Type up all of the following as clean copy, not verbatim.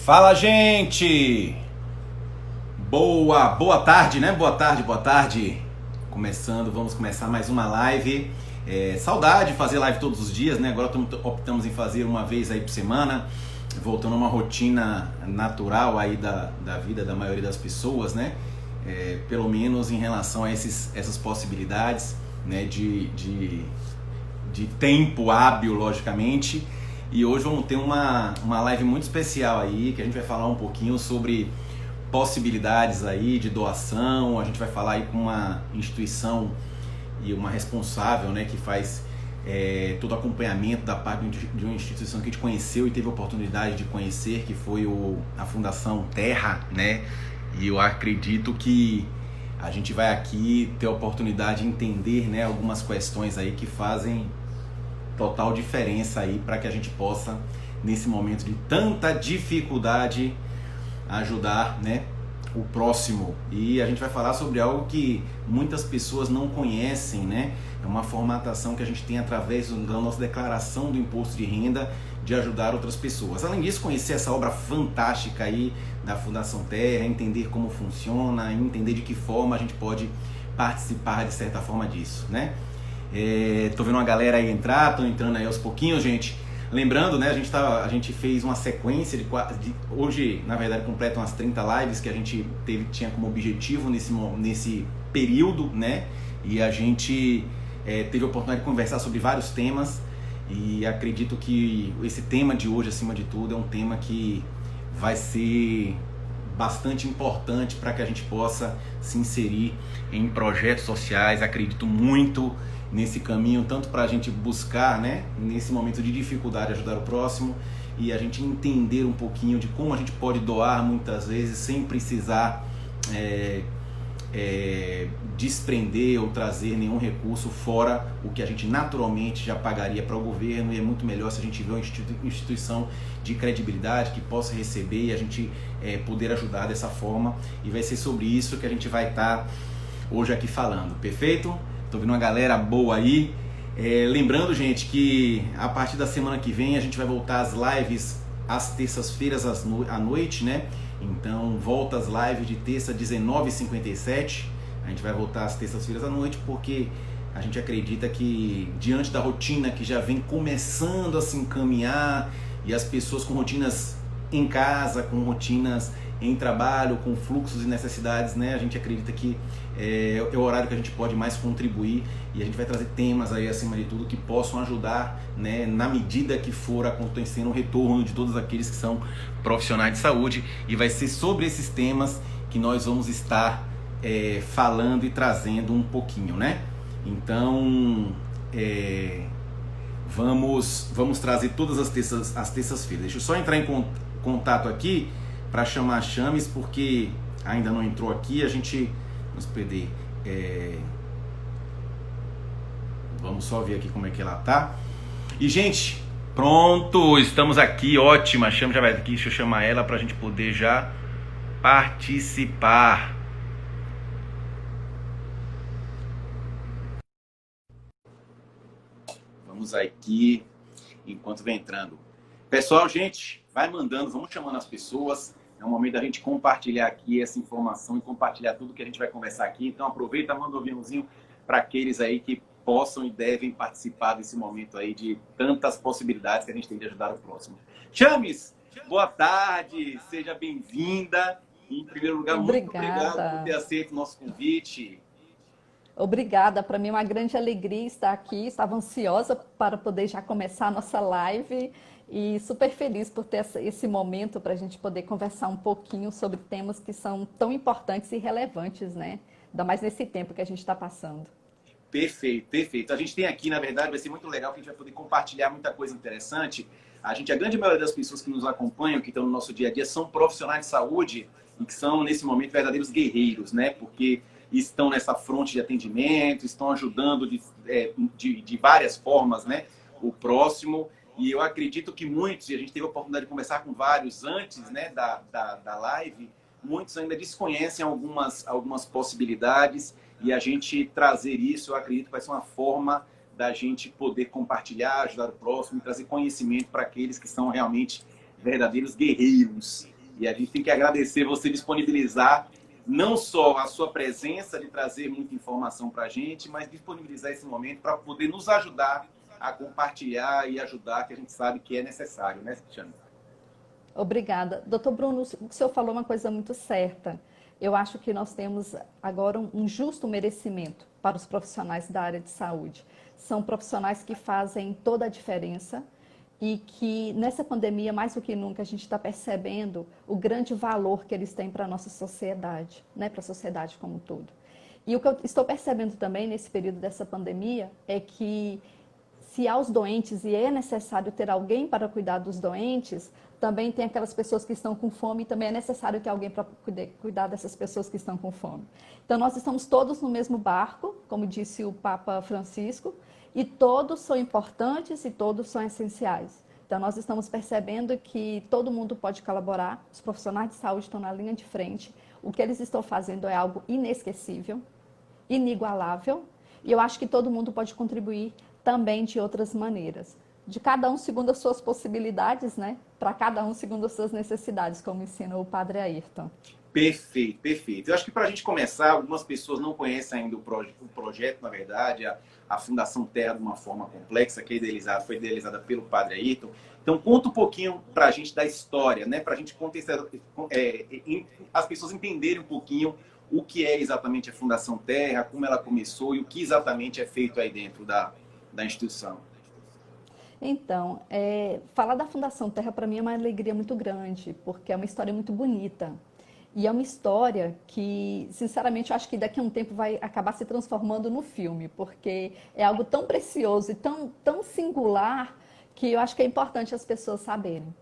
Fala, gente! Boa tarde, né? Boa tarde. Vamos começar mais uma live. Saudade de fazer live todos os dias, né? Agora optamos em fazer uma vez aí por semana, voltando a uma rotina natural aí da vida da maioria das pessoas, né? Pelo menos em relação a essas possibilidades, né? De tempo hábil, logicamente. E hoje vamos ter uma live muito especial aí, que a gente vai falar um pouquinho sobre possibilidades aí de doação. A gente vai falar aí com uma instituição e uma responsável, né, que faz todo o acompanhamento da parte de uma instituição que a gente conheceu e teve a oportunidade de conhecer, que foi a Fundação Terra, né? E eu acredito que a gente vai aqui ter a oportunidade de entender, né, algumas questões aí que fazem total diferença aí para que a gente possa, nesse momento de tanta dificuldade, ajudar, né, o próximo. E a gente vai falar sobre algo que muitas pessoas não conhecem, né? É uma formatação que a gente tem através da nossa declaração do imposto de renda, de ajudar outras pessoas. Além disso, conhecer essa obra fantástica aí da Fundação Terra, entender como funciona, entender de que forma a gente pode participar de certa forma disso, né? Tô vendo uma galera aí entrar, tô entrando aí aos pouquinhos, gente. Lembrando, né, a gente fez uma sequência hoje, na verdade, completa umas 30 lives que a gente tinha como objetivo nesse período, né? E a gente teve a oportunidade de conversar sobre vários temas e acredito que esse tema de hoje, acima de tudo, é um tema que vai ser bastante importante para que a gente possa se inserir em projetos sociais. Acredito muito nesse caminho, tanto para a gente buscar, né, nesse momento de dificuldade, ajudar o próximo, e a gente entender um pouquinho de como a gente pode doar muitas vezes sem precisar desprender ou trazer nenhum recurso fora o que a gente naturalmente já pagaria para o governo. E é muito melhor se a gente vê uma instituição de credibilidade que possa receber e a gente poder ajudar dessa forma. E vai ser sobre isso que a gente vai estar hoje aqui falando, perfeito? Tô vendo uma galera boa aí. Lembrando, gente, que a partir da semana que vem a gente vai voltar às lives às terças-feiras à noite, né? Então volta às lives de terça 19h57. A gente vai voltar às terças-feiras à noite porque a gente acredita que, diante da rotina que já vem começando a se encaminhar, e as pessoas com rotinas em casa, com rotinas em trabalho, com fluxos e necessidades, né? A gente acredita que é o horário que a gente pode mais contribuir, e a gente vai trazer temas aí, acima de tudo, que possam ajudar, né, na medida que for acontecendo o retorno de todos aqueles que são profissionais de saúde. E vai ser sobre esses temas que nós vamos estar falando e trazendo um pouquinho, né? Então, vamos trazer todas as terças-feiras. Deixa eu só entrar em contato aqui para chamar a Chames, porque ainda não entrou aqui. A gente vamos perder. Vamos só ver aqui como é que ela tá. E, gente, pronto, estamos aqui, ótima. A Chames já vai aqui, deixa eu chamar ela para a gente poder já participar. Vamos aqui enquanto vem entrando. Pessoal, gente, vai mandando, vamos chamando as pessoas. É o momento da gente compartilhar aqui essa informação e compartilhar tudo que a gente vai conversar aqui. Então aproveita, manda um aviãozinho para aqueles aí que possam e devem participar desse momento aí de tantas possibilidades que a gente tem de ajudar o próximo. Chames, boa tarde, seja bem-vinda. Em primeiro lugar, muito obrigado por ter aceito o nosso convite. Obrigada, para mim é uma grande alegria estar aqui. Estava ansiosa para poder já começar a nossa live e super feliz por ter esse momento para a gente poder conversar um pouquinho sobre temas que são tão importantes e relevantes, né? Ainda mais nesse tempo que a gente está passando. Perfeito, perfeito. A gente tem aqui, na verdade, vai ser muito legal que a gente vai poder compartilhar muita coisa interessante. A grande maioria das pessoas que nos acompanham, que estão no nosso dia a dia, são profissionais de saúde e que são, nesse momento, verdadeiros guerreiros, né? Porque estão nessa fronte de atendimento, estão ajudando de várias formas, né, o próximo. E eu acredito que muitos, e a gente teve a oportunidade de conversar com vários antes, né, da live, muitos ainda desconhecem algumas possibilidades, e a gente trazer isso, eu acredito que vai ser uma forma da gente poder compartilhar, ajudar o próximo e trazer conhecimento para aqueles que são realmente verdadeiros guerreiros. E a gente tem que agradecer você disponibilizar não só a sua presença de trazer muita informação para a gente, mas disponibilizar esse momento para poder nos ajudar a compartilhar e ajudar, que a gente sabe que é necessário, né, Cristiane? Obrigada. Doutor Bruno, o senhor falou uma coisa muito certa. Eu acho que nós temos agora um justo merecimento para os profissionais da área de saúde. São profissionais que fazem toda a diferença e que nessa pandemia, mais do que nunca, a gente está percebendo o grande valor que eles têm para a nossa sociedade, né? Para a sociedade como um todo. E o que eu estou percebendo também nesse período dessa pandemia é que se há os doentes e é necessário ter alguém para cuidar dos doentes, também tem aquelas pessoas que estão com fome e também é necessário ter alguém para cuidar dessas pessoas que estão com fome. Então, nós estamos todos no mesmo barco, como disse o Papa Francisco, e todos são importantes e todos são essenciais. Então, nós estamos percebendo que todo mundo pode colaborar, os profissionais de saúde estão na linha de frente, o que eles estão fazendo é algo inesquecível, inigualável, e eu acho que todo mundo pode contribuir também de outras maneiras. De cada um segundo as suas possibilidades, né? Para cada um segundo as suas necessidades, como ensina o Padre Ayrton. Perfeito, perfeito. Eu acho que para a gente começar, algumas pessoas não conhecem ainda o projeto, na verdade, a Fundação Terra de uma forma complexa, que foi idealizada pelo Padre Ayrton. Então, conta um pouquinho para a gente da história, né? Para a gente as pessoas entenderem um pouquinho o que é exatamente a Fundação Terra, como ela começou e o que exatamente é feito aí dentro da instituição. Então, falar da Fundação Terra para mim é uma alegria muito grande, porque é uma história muito bonita. E é uma história que, sinceramente, eu acho que daqui a um tempo vai acabar se transformando no filme, porque é algo tão precioso e tão singular que eu acho que é importante as pessoas saberem.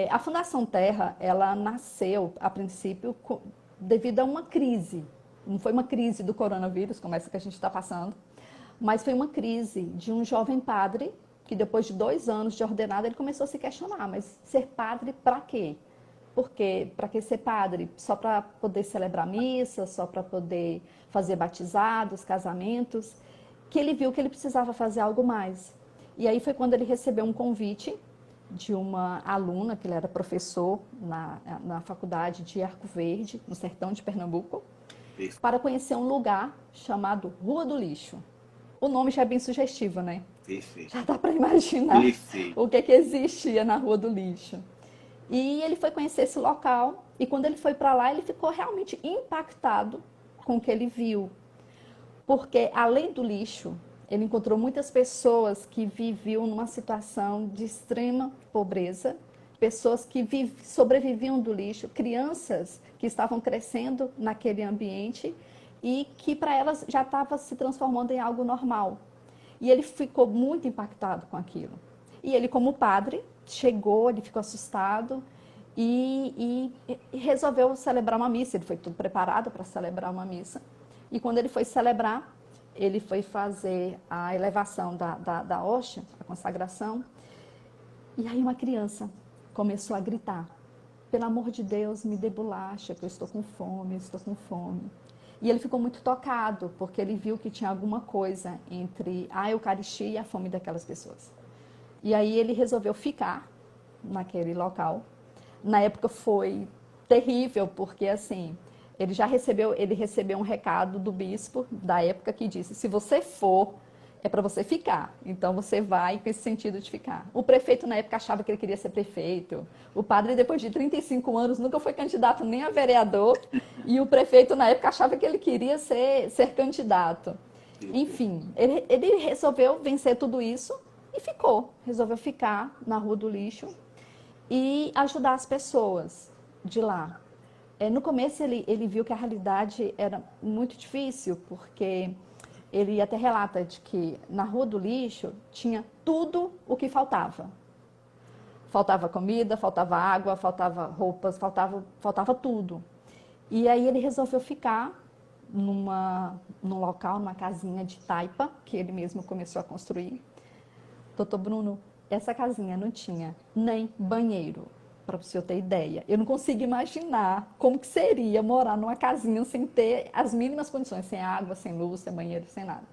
A Fundação Terra, ela nasceu, a princípio, devido a uma crise. Não foi uma crise do coronavírus, como essa que a gente está passando, mas foi uma crise de um jovem padre que depois de 2 anos de ordenado ele começou a se questionar, mas ser padre para quê? Por quê? Para que ser padre? Só para poder celebrar missa, só para poder fazer batizados, casamentos? Que ele viu que ele precisava fazer algo mais. E aí foi quando ele recebeu um convite de uma aluna, que ele era professor na faculdade de Arco Verde, no sertão de Pernambuco, para conhecer um lugar chamado Rua do Lixo. O nome já é bem sugestivo, né? Perfeito. Já dá para imaginar o que existia na Rua do Lixo. E ele foi conhecer esse local e quando ele foi para lá, ele ficou realmente impactado com o que ele viu. Porque além do lixo, ele encontrou muitas pessoas que viviam numa situação de extrema pobreza, pessoas que sobreviviam do lixo, crianças que estavam crescendo naquele ambiente e que para elas já estava se transformando em algo normal. E ele ficou muito impactado com aquilo. E ele, como padre, chegou, ele ficou assustado e resolveu celebrar uma missa. Ele foi tudo preparado para celebrar uma missa. E quando ele foi celebrar, ele foi fazer a elevação da hóstia, a consagração. E aí uma criança começou a gritar: pelo amor de Deus, me dê bolacha, que eu estou com fome, eu estou com fome. E ele ficou muito tocado, porque ele viu que tinha alguma coisa entre a Eucaristia e a fome daquelas pessoas. E aí ele resolveu ficar naquele local. Na época foi terrível, porque assim, ele recebeu um recado do bispo da época que disse: se você for, é para você ficar. Então você vai com esse sentido de ficar. O prefeito na época achava que ele queria ser prefeito. O padre, depois de 35 anos, nunca foi candidato nem a vereador. E o prefeito na época achava que ele queria ser candidato. Enfim, ele resolveu vencer tudo isso e ficou. Resolveu ficar na Rua do Lixo e ajudar as pessoas de lá. No começo ele viu que a realidade era muito difícil, porque ele até relata de que na Rua do Lixo tinha tudo o que faltava. Faltava comida, faltava água, faltava roupas, faltava tudo. E aí ele resolveu ficar num local, numa casinha de taipa, que ele mesmo começou a construir. Doutor Bruno, essa casinha não tinha nem banheiro, para o senhor ter ideia. Eu não consigo imaginar como que seria morar numa casinha sem ter as mínimas condições, sem água, sem luz, sem banheiro, sem nada.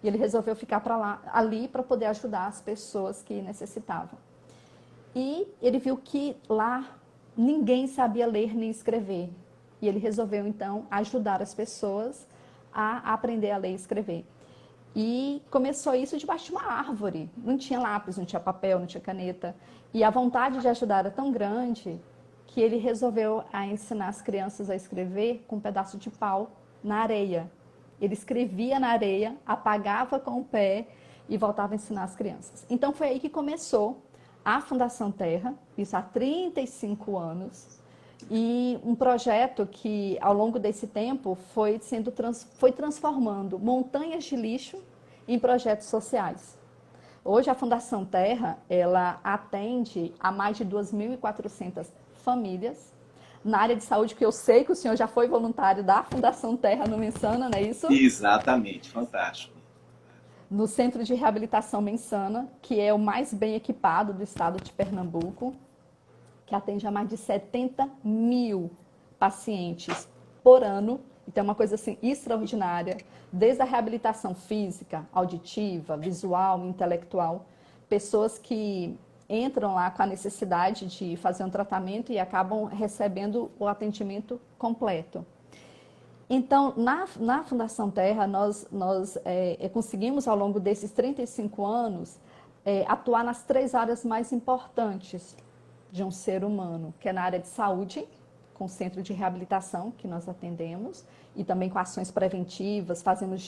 E ele resolveu ficar ali para poder ajudar as pessoas que necessitavam. E ele viu que lá ninguém sabia ler nem escrever. E ele resolveu, então, ajudar as pessoas a aprender a ler e escrever. E começou isso debaixo de uma árvore. Não tinha lápis, não tinha papel, não tinha caneta. E a vontade de ajudar era tão grande que ele resolveu ensinar as crianças a escrever com um pedaço de pau na areia. Ele escrevia na areia, apagava com o pé e voltava a ensinar as crianças. Então foi aí que começou a Fundação Terra, isso há 35 anos. E um projeto que, ao longo desse tempo, foi transformando montanhas de lixo em projetos sociais. Hoje, a Fundação Terra, ela atende a mais de 2.400 famílias na área de saúde, que eu sei que o senhor já foi voluntário da Fundação Terra no Mensana, não é isso? Exatamente, fantástico. No Centro de Reabilitação Mensana, que é o mais bem equipado do estado de Pernambuco, que atende a mais de 70 mil pacientes por ano. Então, é uma coisa assim extraordinária, desde a reabilitação física, auditiva, visual, intelectual. Pessoas que entram lá com a necessidade de fazer um tratamento e acabam recebendo o atendimento completo. Então, na Fundação Terra, nós conseguimos, ao longo desses 35 anos, atuar nas 3 áreas mais importantes de um ser humano, que é na área de saúde, com o centro de reabilitação que nós atendemos, e também com ações preventivas, fazemos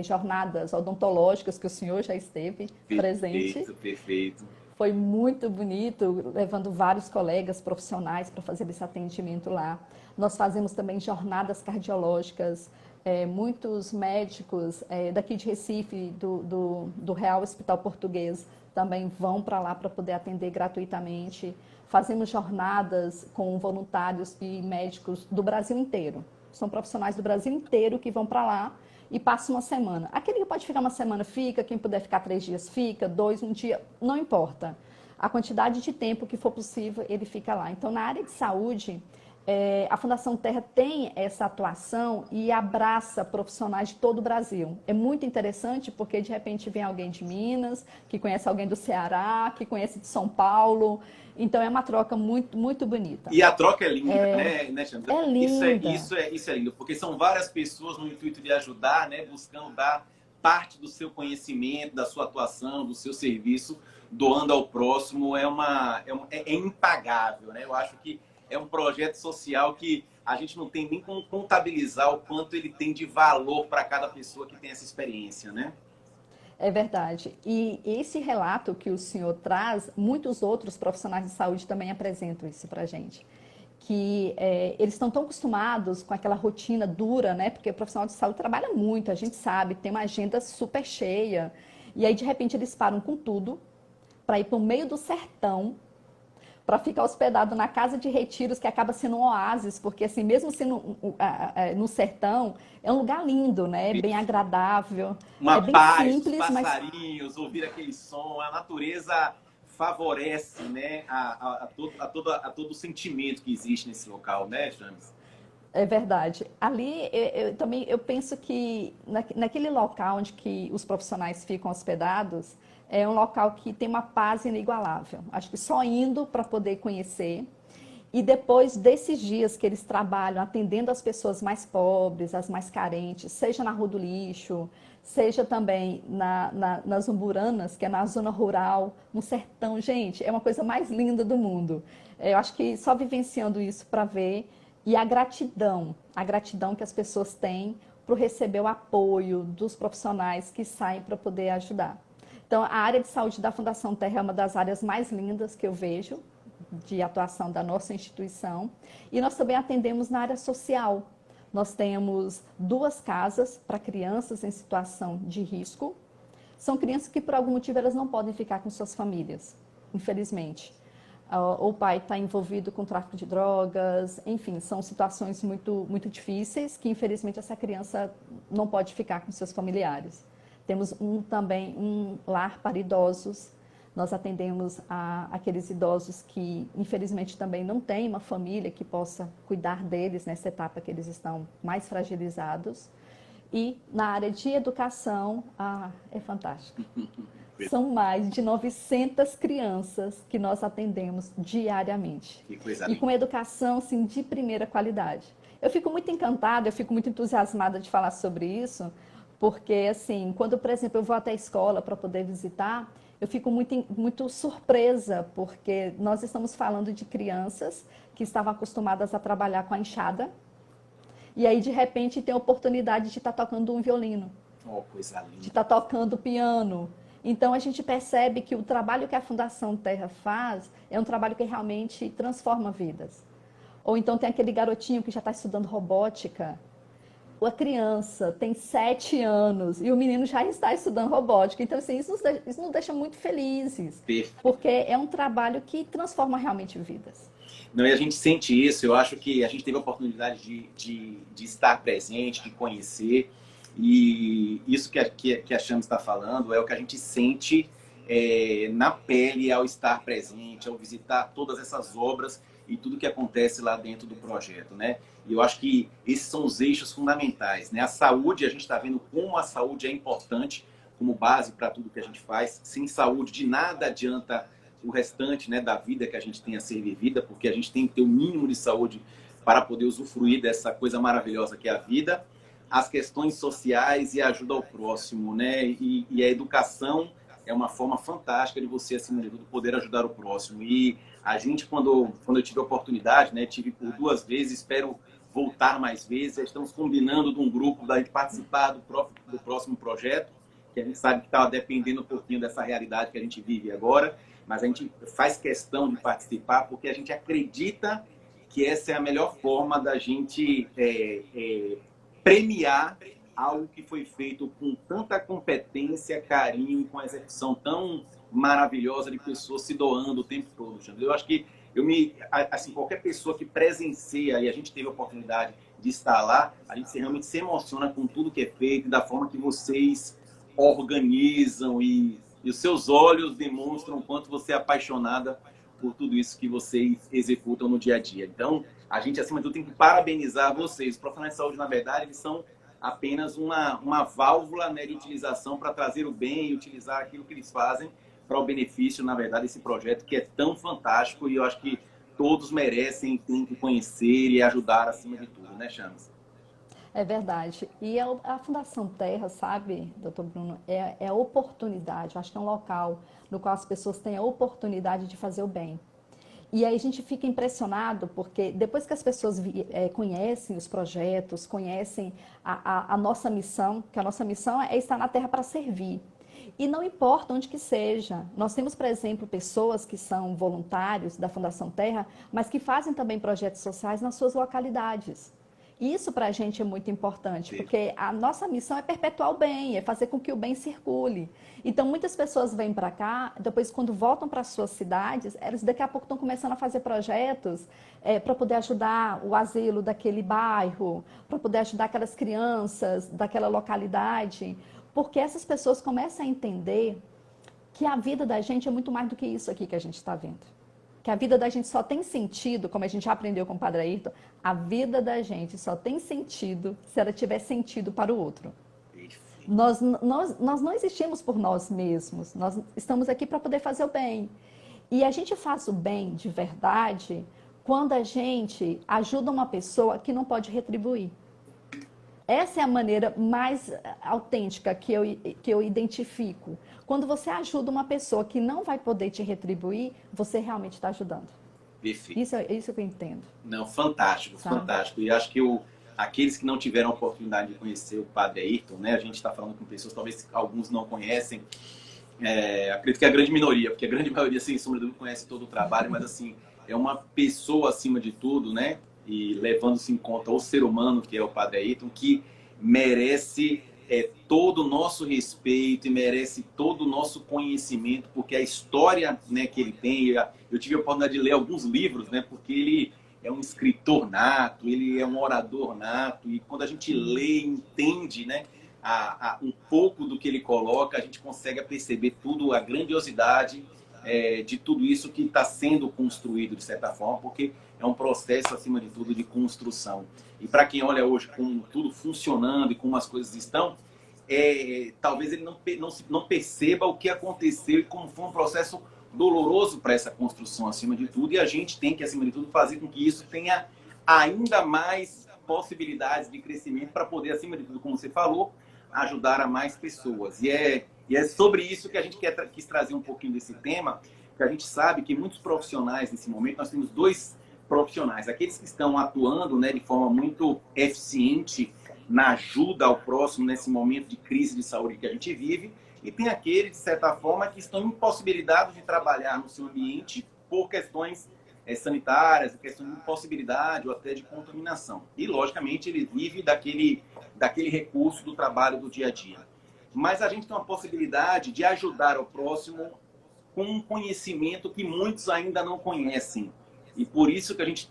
jornadas odontológicas, que o senhor já esteve presente. Perfeito. Foi muito bonito, levando vários colegas profissionais para fazer esse atendimento lá. Nós fazemos também jornadas cardiológicas, muitos médicos daqui de Recife, do Real Hospital Português, também vão para lá para poder atender gratuitamente. Fazemos jornadas com voluntários e médicos do Brasil inteiro. São profissionais do Brasil inteiro que vão para lá e passam uma semana. Aquele que pode ficar uma semana fica, quem puder ficar 3 dias fica, 2, um dia, não importa. A quantidade de tempo que for possível, ele fica lá. Então, na área de saúde, a Fundação Terra tem essa atuação e abraça profissionais de todo o Brasil. É muito interessante porque, de repente, vem alguém de Minas, que conhece alguém do Ceará, que conhece de São Paulo. Então, é uma troca muito, muito bonita. E a troca é linda, né, Chandra? É linda. Isso é lindo, porque são várias pessoas no intuito de ajudar, né, buscando dar parte do seu conhecimento, da sua atuação, do seu serviço, doando ao próximo. É impagável, né? Eu acho que é um projeto social que a gente não tem nem como contabilizar o quanto ele tem de valor para cada pessoa que tem essa experiência, né? É verdade. E esse relato que o senhor traz, muitos outros profissionais de saúde também apresentam isso para a gente. Que eles estão tão acostumados com aquela rotina dura, né? Porque o profissional de saúde trabalha muito, a gente sabe, tem uma agenda super cheia. E aí, de repente, eles param com tudo para ir para o meio do sertão, para ficar hospedado na casa de retiros, que acaba sendo um oásis, porque assim, mesmo sendo no sertão, é um lugar lindo, né? Bem agradável. Uma bem paz, simples, os passarinhos, ouvir aquele som, a natureza favorece, né, a todo o sentimento que existe nesse local, né, James? É verdade. Ali, eu penso que naquele local onde que os profissionais ficam hospedados, é um local que tem uma paz inigualável. Acho que só indo para poder conhecer. E depois desses dias que eles trabalham atendendo as pessoas mais pobres, as mais carentes, seja na Rua do Lixo, seja também nas Umburanas, que é na zona rural, no sertão. Gente, é uma coisa mais linda do mundo. Eu acho que só vivenciando isso para ver. E a gratidão que as pessoas têm por receber o apoio dos profissionais que saem para poder ajudar. Então, a área de saúde da Fundação Terra é uma das áreas mais lindas que eu vejo de atuação da nossa instituição. E nós também atendemos na área social. Nós temos 2 casas para crianças em situação de risco. São crianças que, por algum motivo, elas não podem ficar com suas famílias, infelizmente. O pai está envolvido com tráfico de drogas, enfim, são situações muito, muito difíceis que, infelizmente, essa criança não pode ficar com seus familiares. Temos também um lar para idosos. Nós atendemos aqueles idosos que, infelizmente, também não têm uma família que possa cuidar deles nessa etapa que eles estão mais fragilizados. E na área de educação, é fantástico. São mais de 900 crianças que nós atendemos diariamente. Que coisa E linda. com educação, assim, de primeira qualidade. Eu fico muito encantada, eu fico muito entusiasmada de falar sobre isso, porque, assim, quando, por exemplo, eu vou até a escola para poder visitar, eu fico muito surpresa, porque nós estamos falando de crianças que estavam acostumadas a trabalhar com a enxada, e aí, de repente, tem a oportunidade de estar tocando um violino, Oh, coisa de linda. estar tocando piano. Então, a gente percebe que o trabalho que a Fundação Terra faz é um trabalho que realmente transforma vidas. Ou então tem aquele garotinho que já está estudando robótica. A criança tem 7 anos e o menino já está estudando robótica. Então, assim, isso nos deixa muito felizes, Perfeito. porque é um trabalho que transforma realmente vidas. Não, e a gente sente isso, eu acho que a gente teve a oportunidade de estar presente, de conhecer, e isso que a Chama está falando é o que a gente sente na pele ao estar presente, ao visitar todas essas obras e tudo que acontece lá dentro do projeto, né? E eu acho que esses são os eixos fundamentais, né? A saúde, a gente está vendo como a saúde é importante como base para tudo que a gente faz. Sem saúde, de nada adianta o restante, né, da vida que a gente tem a ser vivida, porque a gente tem que ter o mínimo de saúde para poder usufruir dessa coisa maravilhosa que é a vida, as questões sociais e a ajuda ao próximo, né? E a educação é uma forma fantástica de você, acima de tudo, poder ajudar o próximo. E a gente, quando eu tive a oportunidade, né, tive por 2 vezes, espero voltar mais vezes, estamos combinando de um grupo da gente participar do próximo projeto, que a gente sabe que está dependendo um pouquinho dessa realidade que a gente vive agora, mas a gente faz questão de participar porque a gente acredita que essa é a melhor forma da gente premiar algo que foi feito com tanta competência, carinho e com a execução tão maravilhosa de pessoas se doando o tempo todo, Xandre. Eu acho que assim, qualquer pessoa que presencia, e a gente teve a oportunidade de estar lá, a gente realmente se emociona com tudo que é feito, da forma que vocês organizam e os seus olhos demonstram o quanto você é apaixonada por tudo isso que vocês executam no dia a dia. Então, a gente, acima de tudo, tem que parabenizar vocês. Os profissionais de saúde, na verdade, eles são apenas uma válvula, né, de utilização para trazer o bem e utilizar aquilo que eles fazem para o benefício, na verdade, desse projeto que é tão fantástico e eu acho que todos merecem, têm que conhecer e ajudar acima de tudo, né, Chamas? É verdade. E a Fundação Terra, sabe, doutor Bruno, é a oportunidade, eu acho que é um local no qual as pessoas têm a oportunidade de fazer o bem. E aí a gente fica impressionado porque depois que as pessoas conhecem os projetos, conhecem a nossa missão, que a nossa missão é estar na Terra para servir. E não importa onde que seja. Nós temos, por exemplo, pessoas que são voluntários da Fundação Terra, mas que fazem também projetos sociais nas suas localidades. Isso para a gente é muito importante, porque a nossa missão é perpetuar o bem, é fazer com que o bem circule. Então, muitas pessoas vêm para cá, depois quando voltam para as suas cidades, elas daqui a pouco estão começando a fazer projetos para poder ajudar o asilo daquele bairro, para poder ajudar aquelas crianças daquela localidade, porque essas pessoas começam a entender que a vida da gente é muito mais do que isso aqui que a gente está vendo. Que a vida da gente só tem sentido, como a gente já aprendeu com o Padre Ayrton, a vida da gente só tem sentido se ela tiver sentido para o outro. Nós não existimos por nós mesmos, nós estamos aqui para poder fazer o bem. E a gente faz o bem de verdade quando a gente ajuda uma pessoa que não pode retribuir. Essa é a maneira mais autêntica que eu identifico. Quando você ajuda uma pessoa que não vai poder te retribuir, você realmente está ajudando. Perfeito. Isso que eu entendo. Não, fantástico, Sabe? fantástico. E acho que aqueles que não tiveram a oportunidade de conhecer o Padre Ayrton, né? A gente está falando com pessoas, talvez alguns não conhecem, acredito que é a grande minoria, porque a grande maioria, sem sombra de dúvida, conhece todo o trabalho, mas assim, é uma pessoa acima de tudo, né? E levando-se em conta o ser humano, que é o Padre Ayrton, que merece todo o nosso respeito e merece todo o nosso conhecimento, porque a história, né, que ele tem, eu tive a oportunidade de ler alguns livros, né, porque ele é um escritor nato, ele é um orador nato, e quando a gente lê e entende, né, um pouco do que ele coloca, a gente consegue perceber tudo, a grandiosidade de tudo isso que está sendo construído, de certa forma, porque é um processo, acima de tudo, de construção. E para quem olha hoje como tudo funcionando e como as coisas estão, talvez ele não perceba o que aconteceu e como foi um processo doloroso para essa construção, acima de tudo, e a gente tem que, acima de tudo, fazer com que isso tenha ainda mais possibilidades de crescimento para poder, acima de tudo, como você falou, ajudar a mais pessoas. E é sobre isso que a gente quis trazer um pouquinho desse tema, porque a gente sabe que muitos profissionais, nesse momento, nós temos dois profissionais, aqueles que estão atuando, né, de forma muito eficiente na ajuda ao próximo nesse momento de crise de saúde que a gente vive, e tem aqueles, de certa forma, que estão impossibilitados de trabalhar no seu ambiente por questões sanitárias, questões de impossibilidade ou até de contaminação. E, logicamente, ele vive daquele recurso do trabalho do dia a dia. Mas a gente tem uma possibilidade de ajudar o próximo com um conhecimento que muitos ainda não conhecem. E por isso que a gente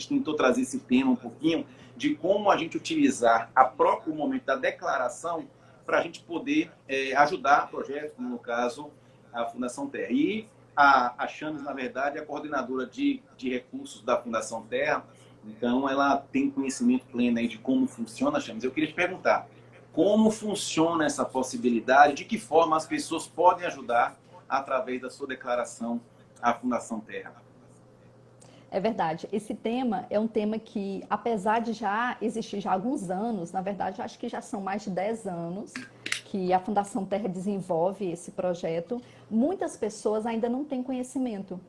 tentou trazer esse tema um pouquinho de como a gente utilizar o próprio momento da declaração para a gente poder ajudar projetos, como no caso a Fundação Terra. E a Chames, na verdade, é a coordenadora de recursos da Fundação Terra, então ela tem conhecimento pleno aí de como funciona a Chames. Eu queria te perguntar, como funciona essa possibilidade, de que forma as pessoas podem ajudar através da sua declaração à Fundação Terra? É verdade. Esse tema é um tema que, apesar de já existir já há alguns anos, na verdade, acho que já são mais de 10 anos que a Fundação Terra desenvolve esse projeto, muitas pessoas ainda não têm conhecimento.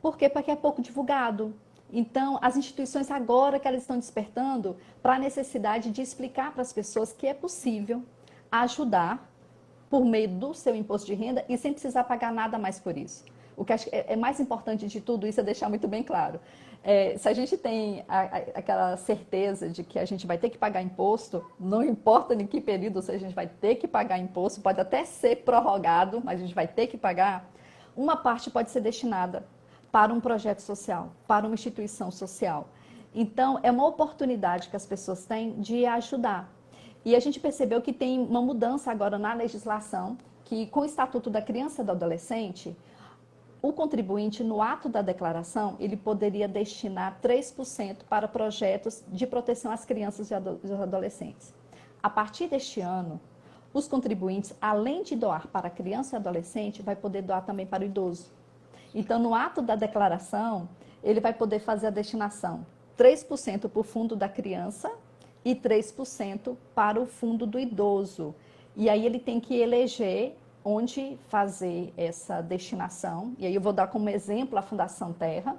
Por quê? Porque é pouco divulgado. Então, as instituições agora que elas estão despertando para a necessidade de explicar para as pessoas que é possível ajudar por meio do seu imposto de renda e sem precisar pagar nada mais por isso. O que acho que é mais importante de tudo isso é deixar muito bem claro. Se a gente tem aquela certeza de que a gente vai ter que pagar imposto, não importa em que período, ou seja, a gente vai ter que pagar imposto, pode até ser prorrogado, mas a gente vai ter que pagar, uma parte pode ser destinada para um projeto social, para uma instituição social. Então, é uma oportunidade que as pessoas têm de ajudar. E a gente percebeu que tem uma mudança agora na legislação, que com o Estatuto da Criança e do Adolescente, o contribuinte, no ato da declaração, ele poderia destinar 3% para projetos de proteção às crianças e adolescentes. A partir deste ano, os contribuintes, além de doar para a criança e adolescente, vai poder doar também para o idoso. Então, no ato da declaração, ele vai poder fazer a destinação 3% para o fundo da criança e 3% para o fundo do idoso. E aí ele tem que eleger onde fazer essa destinação. E aí eu vou dar como exemplo a Fundação Terra,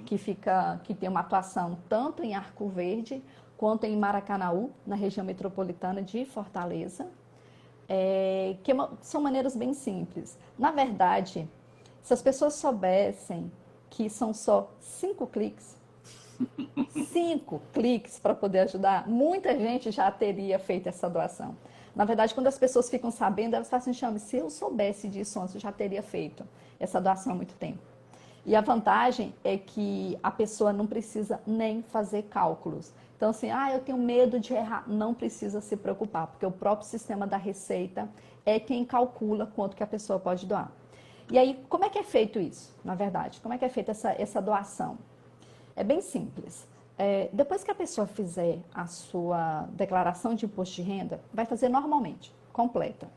que tem uma atuação tanto em Arco Verde quanto em Maracanaú, na região metropolitana de Fortaleza, são maneiras bem simples. Na verdade, se as pessoas soubessem que são só 5 cliques, 5 cliques para poder ajudar, muita gente já teria feito essa doação. Na verdade, quando as pessoas ficam sabendo, elas falam assim, Chame, se eu soubesse disso antes, eu já teria feito essa doação há muito tempo. E a vantagem é que a pessoa não precisa nem fazer cálculos. Então, assim, eu tenho medo de errar. Não precisa se preocupar, porque o próprio sistema da Receita é quem calcula quanto que a pessoa pode doar. E aí, como é que é feito isso, na verdade? Como é que é feita essa doação? É bem simples. Depois que a pessoa fizer a sua declaração de imposto de renda, vai fazer normalmente, completa.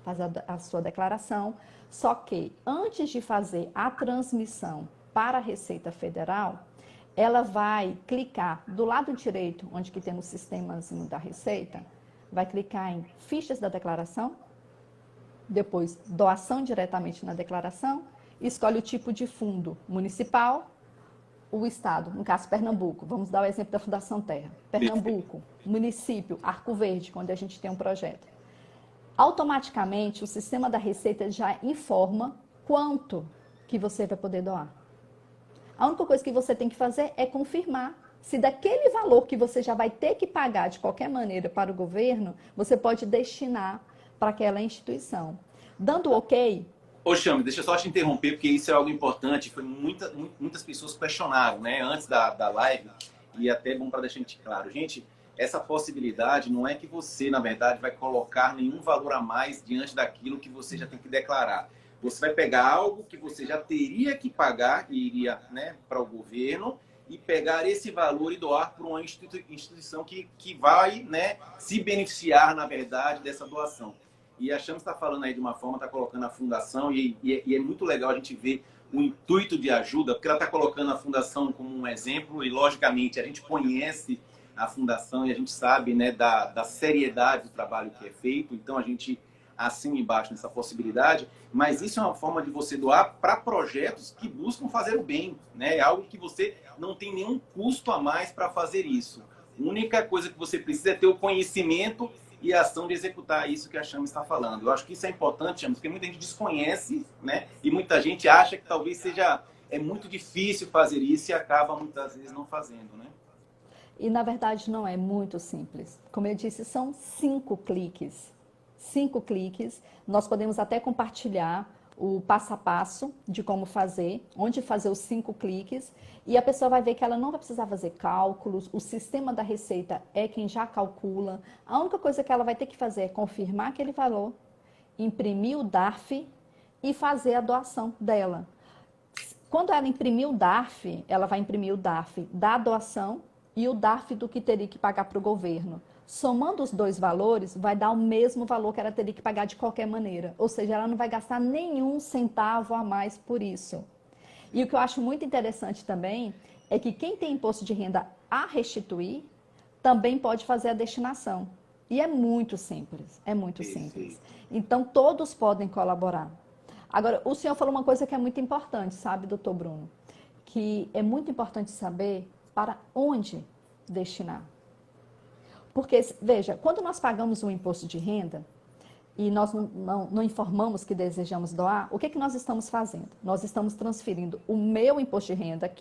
Faz a sua declaração, só que antes de fazer a transmissão para a Receita Federal, ela vai clicar do lado direito, onde que tem o sistemazinho da Receita, vai clicar em fichas da declaração, depois doação diretamente na declaração, escolhe o tipo de fundo municipal, o estado, no caso Pernambuco, vamos dar o exemplo da Fundação Terra. Pernambuco, município, Arco Verde, onde a gente tem um projeto. Automaticamente, o sistema da Receita já informa quanto que você vai poder doar. A única coisa que você tem que fazer é confirmar se daquele valor que você já vai ter que pagar de qualquer maneira para o governo, você pode destinar para aquela instituição. Dando ok, Ô, Chame, deixa eu só te interromper, porque isso é algo importante. Foi muitas pessoas questionaram, né, antes da live, e até é bom para deixar a gente claro. Gente, essa possibilidade não é que você, na verdade, vai colocar nenhum valor a mais diante daquilo que você já tem que declarar. Você vai pegar algo que você já teria que pagar e iria, né, para o governo, e pegar esse valor e doar para uma instituição que vai, né, se beneficiar, na verdade, dessa doação. E a Chama está falando aí de uma forma, está colocando a fundação, e é muito legal a gente ver o intuito de ajuda, porque ela está colocando a fundação como um exemplo, e logicamente a gente conhece a fundação e a gente sabe, né, da seriedade do trabalho que é feito, então a gente assina embaixo nessa possibilidade, mas isso é uma forma de você doar para projetos que buscam fazer o bem, né? É algo que você não tem nenhum custo a mais para fazer isso. A única coisa que você precisa é ter o conhecimento e a ação de executar isso que a Chama está falando. Eu acho que isso é importante, Chama, porque muita gente desconhece, né? E muita gente acha que talvez é muito difícil fazer isso e acaba muitas vezes não fazendo, né? E na verdade não é muito simples. Como eu disse, são 5 cliques. 5 cliques. Nós podemos até compartilhar o passo a passo de como fazer, onde fazer os 5 cliques, e a pessoa vai ver que ela não vai precisar fazer cálculos, o sistema da Receita é quem já calcula. A única coisa que ela vai ter que fazer é confirmar aquele valor, imprimir o DARF e fazer a doação dela. Quando ela imprimir o DARF, ela vai imprimir o DARF da doação e o DARF do que teria que pagar para o governo. Somando os 2 valores, vai dar o mesmo valor que ela teria que pagar de qualquer maneira. Ou seja, ela não vai gastar nenhum centavo a mais por isso. E o que eu acho muito interessante também é que quem tem imposto de renda a restituir também pode fazer a destinação. E é muito simples, é muito simples. Então, todos podem colaborar. Agora, o senhor falou uma coisa que é muito importante, sabe, doutor Bruno? Que é muito importante saber para onde destinar. Porque, veja, quando nós pagamos um imposto de renda e nós não informamos que desejamos doar, o que nós estamos fazendo? Nós estamos transferindo o meu imposto de renda,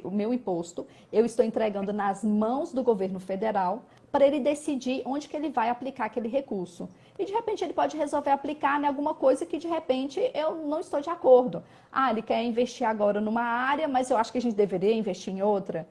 o meu imposto, eu estou entregando nas mãos do governo federal para ele decidir onde que ele vai aplicar aquele recurso. E, de repente, ele pode resolver aplicar em alguma coisa que, de repente, eu não estou de acordo. Ah, ele quer investir agora numa área, mas eu acho que a gente deveria investir em outra.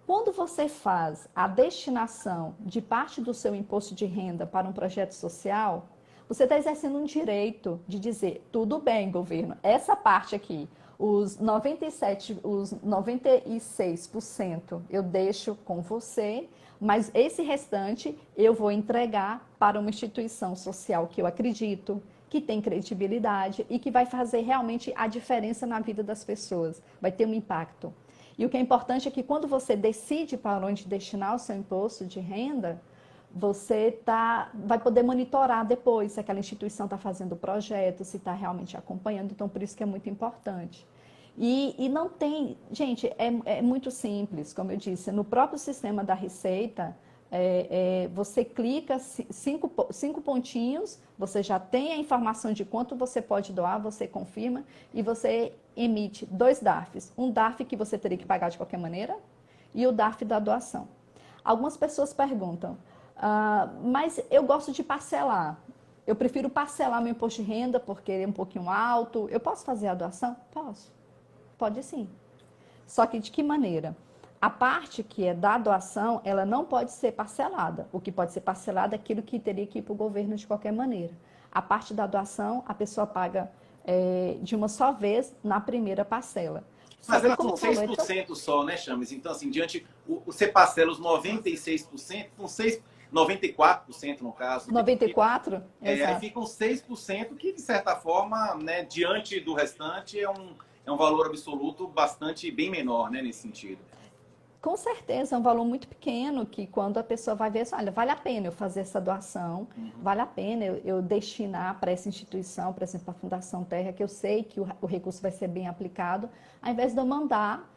Quando você faz a destinação de parte do seu imposto de renda para um projeto social, você está exercendo um direito de dizer, tudo bem, governo, essa parte aqui, os 96% eu deixo com você, mas esse restante eu vou entregar para uma instituição social que eu acredito, que tem credibilidade e que vai fazer realmente a diferença na vida das pessoas, vai ter um impacto. E o que é importante é que quando você decide para onde destinar o seu imposto de renda, você vai poder monitorar depois se aquela instituição está fazendo o projeto, se está realmente acompanhando. Então, por isso que é muito importante. E não tem... Gente, é muito simples, como eu disse. No próprio sistema da Receita, você clica 5 pontinhos, você já tem a informação de quanto você pode doar, você confirma e você emite 2 DARFs. Um DARF que você teria que pagar de qualquer maneira e o DARF da doação. Algumas pessoas perguntam, mas eu gosto de parcelar. Eu prefiro parcelar meu imposto de renda porque ele é um pouquinho alto. Eu posso fazer a doação? Posso. Pode sim. Só que de que maneira? A parte que é da doação, ela não pode ser parcelada. O que pode ser parcelado é aquilo que teria que ir para o governo de qualquer maneira. A parte da doação, a pessoa paga de uma só vez na primeira parcela. Mas ela com 6% só, né, Chames? Então, assim, você parcela os 96%, com 94% no caso. 94%? Aí ficam 6% que, de certa forma, né, diante do restante, é um valor absoluto bastante bem menor, né, nesse sentido. Com certeza, é um valor muito pequeno que quando a pessoa vai ver assim, olha, vale a pena eu fazer essa doação, vale a pena eu destinar para essa instituição, por exemplo, a Fundação Terra, que eu sei que o recurso vai ser bem aplicado, ao invés de eu mandar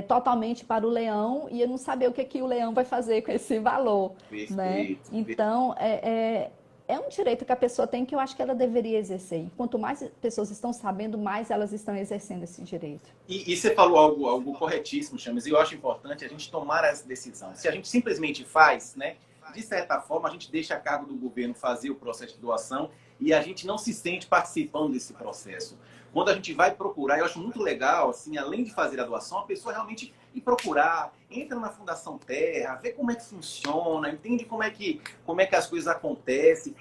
totalmente para o leão e eu não saber o que o leão vai fazer com esse valor. Perfeito, né? perfeito. Então, é um direito que a pessoa tem que eu acho que ela deveria exercer. E quanto mais pessoas estão sabendo, mais elas estão exercendo esse direito. E você falou algo corretíssimo, Chames, e eu acho importante a gente tomar essa decisão. Se a gente simplesmente faz, né, de certa forma, a gente deixa a cargo do governo fazer o processo de doação e a gente não se sente participando desse processo. quando a gente vai procurar, eu acho muito legal, assim, além de fazer a doação, a pessoa realmente ir procurar, entra na Fundação Terra, vê como é que funciona, entende como é que as coisas acontecem,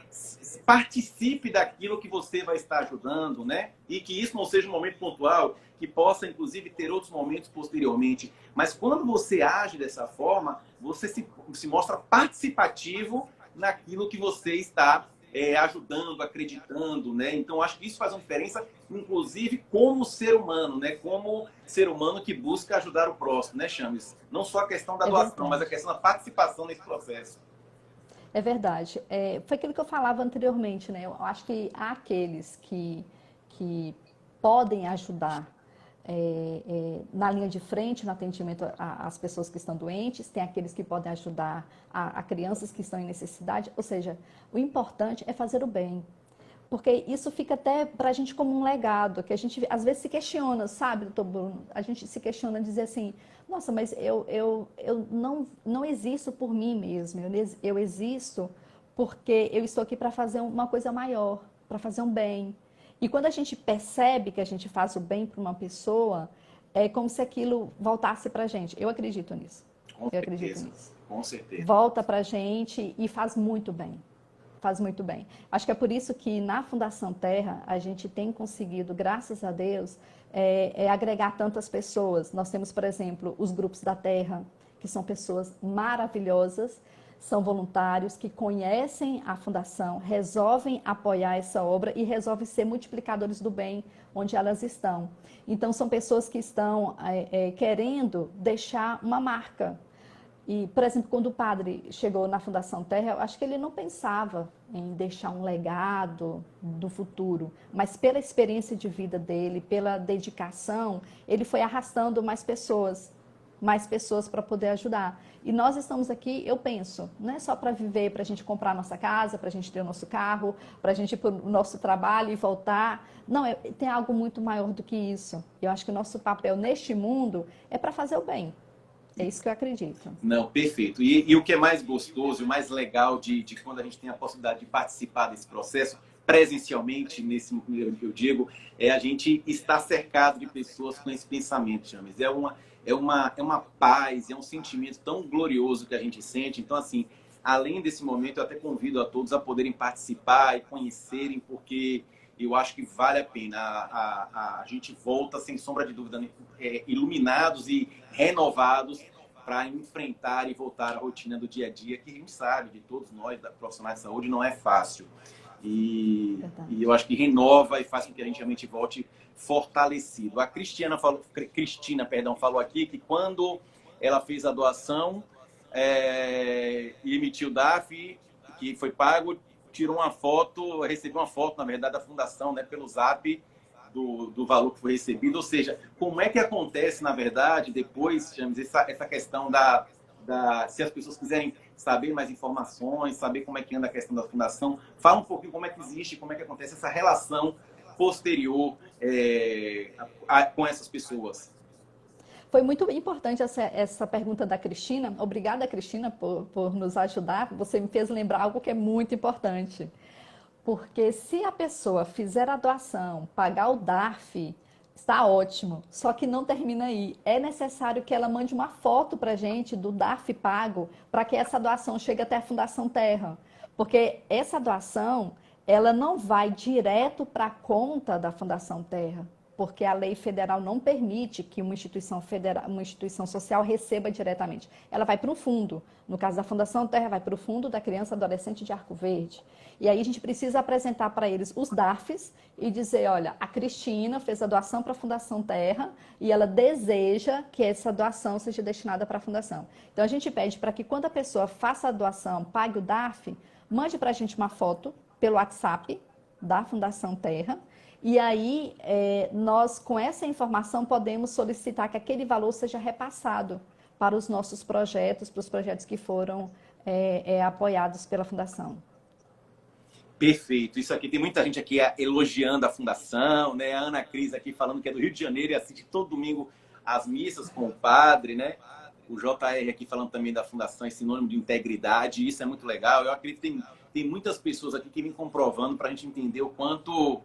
participe daquilo que você vai estar ajudando, né? E que isso não seja um momento pontual, que possa, inclusive, ter outros momentos posteriormente. Mas quando você age dessa forma, você se mostra participativo naquilo que você está ajudando, acreditando, né? Então, acho que isso faz uma diferença, inclusive, como ser humano, né? Como ser humano que busca ajudar o próximo, né, Chames? Não só a questão da É doação, mas a verdade. questão da participação nesse processo. É verdade. Foi aquilo que eu falava anteriormente, né? Eu acho que há aqueles que podem ajudar na linha de frente, no atendimento às pessoas que estão doentes, tem aqueles que podem ajudar a crianças que estão em necessidade. Ou seja, o importante é fazer o bem. Porque isso fica até para a gente como um legado, que a gente às vezes se questiona, sabe, doutor Bruno? A gente se questiona, dizer assim, nossa, mas eu não existo por mim mesmo, eu existo porque eu estou aqui para fazer uma coisa maior, para fazer um bem. E quando a gente percebe que a gente faz o bem para uma pessoa, é como se aquilo voltasse para a gente. Eu acredito nisso. Com Eu acredito certeza, nisso. com certeza. Volta para a gente e faz muito bem. Faz muito bem. Acho que é por isso que na Fundação Terra a gente tem conseguido, graças a Deus, agregar tantas pessoas. Nós temos, por exemplo, os grupos da Terra, que são pessoas maravilhosas, são voluntários que conhecem a Fundação, resolvem apoiar essa obra e resolvem ser multiplicadores do bem onde elas estão. Então, são pessoas que estão querendo deixar uma marca. E, por exemplo, quando o padre chegou na Fundação Terra, eu acho que ele não pensava em deixar um legado do futuro, mas pela experiência de vida dele, pela dedicação, ele foi arrastando mais pessoas para poder ajudar. E nós estamos aqui, eu penso, não é só para viver, para a gente comprar a nossa casa, para a gente ter o nosso carro, para a gente ir para o nosso trabalho e voltar. Não, tem algo muito maior do que isso. Eu acho que o nosso papel neste mundo é para fazer o bem. É isso que eu acredito. Não, perfeito. E o que é mais gostoso, o mais legal de quando a gente tem a possibilidade de participar desse processo, presencialmente, nesse primeiro que eu digo, é a gente estar cercado de pessoas com esse pensamento, Chames. É uma paz, é um sentimento tão glorioso que a gente sente. Então, assim, além desse momento, eu até convido a todos a poderem participar e conhecerem, porque eu acho que vale a pena. A gente volta, sem sombra de dúvida, iluminados e renovados para enfrentar e voltar à rotina do dia a dia, que a gente sabe, de todos nós, da profissionais de saúde, não é fácil. E eu acho que renova e faz com que a gente realmente volte fortalecido. A Cristina falou aqui que quando ela fez a doação e emitiu o DARF, que foi pago, tirou uma foto, recebeu uma foto, na verdade, da fundação, né, pelo Zap, do valor que foi recebido. Ou seja, como é que acontece, na verdade, depois, James, essa questão se as pessoas quiserem saber mais informações, saber como é que anda a questão da fundação, fala um pouquinho como é que existe, como é que acontece essa relação posterior com essas pessoas. Foi muito importante essa pergunta da Cristina. Obrigada, Cristina, por nos ajudar. Você me fez lembrar algo que é muito importante. Porque se a pessoa fizer a doação, pagar o DARF, está ótimo. Só que não termina aí. É necessário que ela mande uma foto para a gente do DARF pago para que essa doação chegue até a Fundação Terra. Porque essa doação, ela não vai direto para a conta da Fundação Terra. Porque a lei federal não permite que uma instituição social receba diretamente. Ela vai para um fundo. No caso da Fundação Terra, vai para o Fundo da Criança e Adolescente de Arco Verde. E aí a gente precisa apresentar para eles os DARFs e dizer, olha, a Cristina fez a doação para a Fundação Terra e ela deseja que essa doação seja destinada para a Fundação. Então a gente pede para que quando a pessoa faça a doação, pague o DARF, mande para a gente uma foto pelo WhatsApp da Fundação Terra. E aí, nós, com essa informação, podemos solicitar que aquele valor seja repassado para os nossos projetos, para os projetos que foram apoiados pela Fundação. Perfeito. Isso aqui, tem muita gente aqui elogiando a Fundação, né? A Ana Cris aqui falando que é do Rio de Janeiro e assiste todo domingo as missas com o padre, né? O JR aqui falando também da Fundação, é sinônimo de integridade, isso é muito legal. Eu acredito que tem muitas pessoas aqui que vêm comprovando para a gente entender o quanto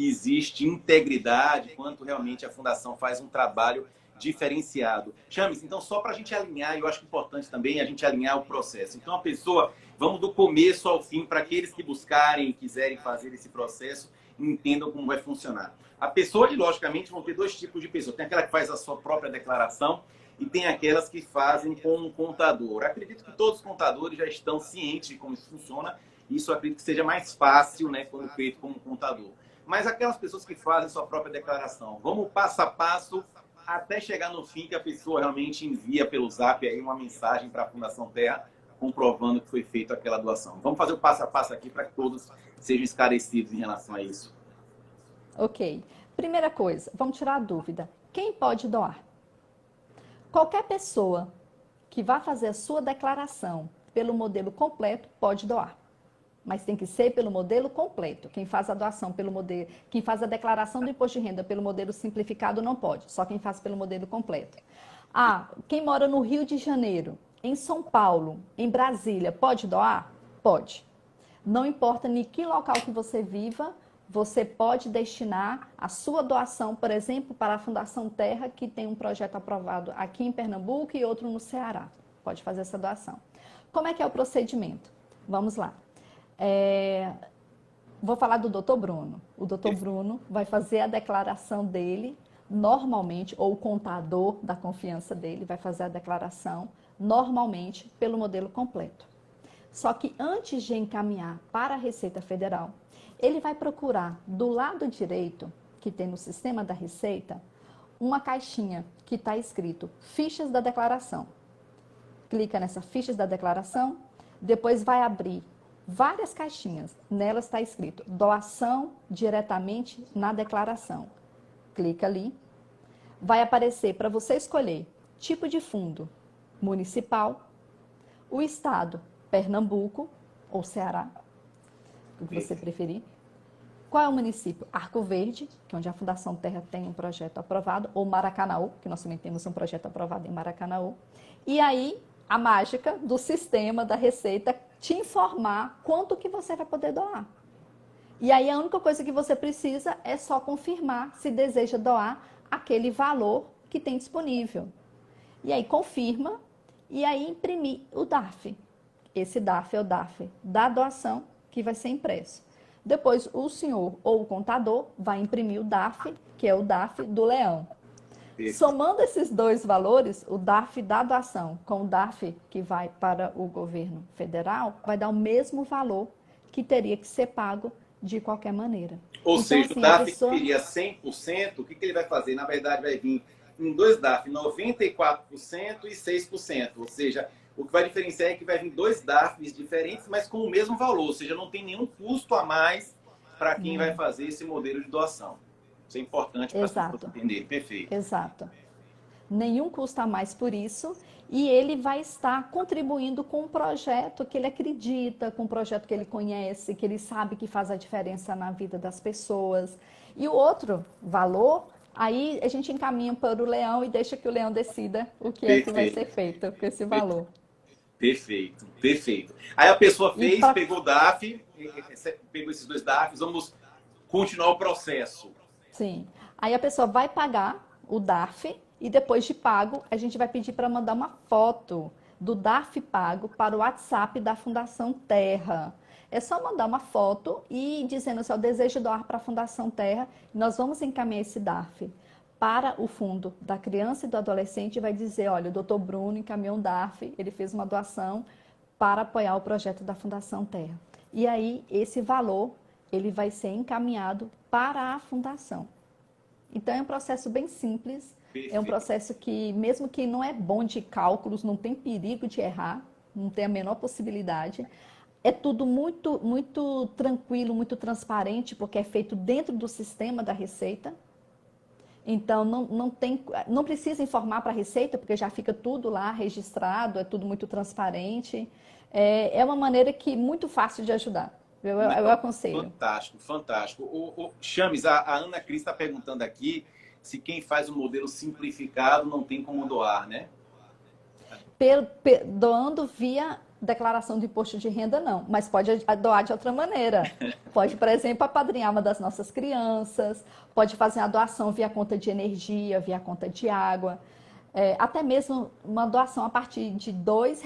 existe integridade, quanto realmente a Fundação faz um trabalho diferenciado. Chames, então só para a gente alinhar, eu acho importante também a gente alinhar o processo. Então a pessoa, vamos do começo ao fim, para aqueles que buscarem e quiserem fazer esse processo, entendam como vai funcionar. A pessoa, logicamente, vão ter dois tipos de pessoa. Tem aquela que faz a sua própria declaração e tem aquelas que fazem com um contador. Acredito que todos os contadores já estão cientes de como isso funciona. Isso eu acredito que seja mais fácil, né, quando feito como contador. Mas aquelas pessoas que fazem sua própria declaração, vamos passo a passo até chegar no fim que a pessoa realmente envia pelo Zap aí uma mensagem para a Fundação Terra comprovando que foi feita aquela doação. Vamos fazer o passo a passo aqui para que todos sejam esclarecidos em relação a isso. Ok. Primeira coisa, vamos tirar a dúvida. Quem pode doar? Qualquer pessoa que vá fazer a sua declaração pelo modelo completo pode doar. Mas tem que ser pelo modelo completo. Quem faz a doação pelo modelo, quem faz a declaração do imposto de renda pelo modelo simplificado não pode, só quem faz pelo modelo completo. Ah, quem mora no Rio de Janeiro, em São Paulo, em Brasília, pode doar? Pode. Não importa em que local que você viva, você pode destinar a sua doação, por exemplo, para a Fundação Terra, que tem um projeto aprovado aqui em Pernambuco e outro no Ceará. Pode fazer essa doação. Como é que é o procedimento? Vamos lá. Vou falar do Dr. Bruno. O Dr. Bruno vai fazer a declaração dele normalmente, ou o contador da confiança dele vai fazer a declaração normalmente pelo modelo completo. Só que antes de encaminhar para a Receita Federal, ele vai procurar do lado direito, que tem no sistema da Receita, uma caixinha que está escrito Fichas da Declaração. Clica nessa Fichas da Declaração, depois vai abrir várias caixinhas. Nelas está escrito Doação diretamente na declaração. Clica ali. Vai aparecer para você escolher tipo de fundo municipal, o estado Pernambuco ou Ceará, o que você preferir. Qual é o município? Arco Verde, que é onde a Fundação Terra tem um projeto aprovado, ou Maracanaú, que nós também temos um projeto aprovado em Maracanaú. E aí, a mágica do sistema da Receita te informar quanto que você vai poder doar. E aí, a única coisa que você precisa é só confirmar se deseja doar aquele valor que tem disponível. E aí, confirma e aí imprimir o DARF. Esse DARF é o DARF da doação que vai ser impresso. Depois, o senhor ou o contador vai imprimir o DARF, que é o DARF do leão. Somando esses dois valores, o DARF da doação com o DARF que vai para o governo federal, vai dar o mesmo valor que teria que ser pago de qualquer maneira. Ou então, seja, assim, o DARF pessoa... que seria 100%, o que ele vai fazer? Na verdade, vai vir em dois DARF, 94% e 6%. Ou seja, o que vai diferenciar é que vai vir dois DARFs diferentes, mas com o mesmo valor. Ou seja, não tem nenhum custo a mais para quem vai fazer esse modelo de doação. Isso é importante para as pessoas entenderem. Perfeito. Exato. Nenhum custo a mais por isso. E ele vai estar contribuindo com um projeto que ele acredita, com um projeto que ele conhece, que ele sabe que faz a diferença na vida das pessoas. E o outro valor, aí a gente encaminha para o leão e deixa que o leão decida o que é que vai ser feito com esse valor. Perfeito, perfeito. Aí a pessoa fez, pegou o DARF, pegou esses dois DARFs, vamos continuar o processo. Sim. Aí a pessoa vai pagar o DARF e depois de pago, a gente vai pedir para mandar uma foto do DARF pago para o WhatsApp da Fundação Terra. É só mandar uma foto e dizendo assim, eu desejo doar para a Fundação Terra, nós vamos encaminhar esse DARF para o fundo da criança e do adolescente e vai dizer, olha, o doutor Bruno encaminhou um DARF, ele fez uma doação para apoiar o projeto da Fundação Terra. E aí, esse valor, ele vai ser encaminhado para a fundação. Então, é um processo bem simples, é um processo que, mesmo que não é bom de cálculos, não tem perigo de errar, não tem a menor possibilidade, é tudo muito, muito tranquilo, muito transparente, porque é feito dentro do sistema da Receita. Então, não precisa informar para a Receita, porque já fica tudo lá registrado, é tudo muito transparente. É uma maneira muito fácil de ajudar. Eu aconselho. Fantástico, fantástico. Chames, a Ana Cris está perguntando aqui se quem faz o modelo simplificado não tem como doar, né? Doando via declaração do imposto de renda, não. Mas pode doar de outra maneira. Pode, por exemplo, apadrinhar uma das nossas crianças, pode fazer uma doação via conta de energia, via conta de água. Até mesmo uma doação a partir de R$ 2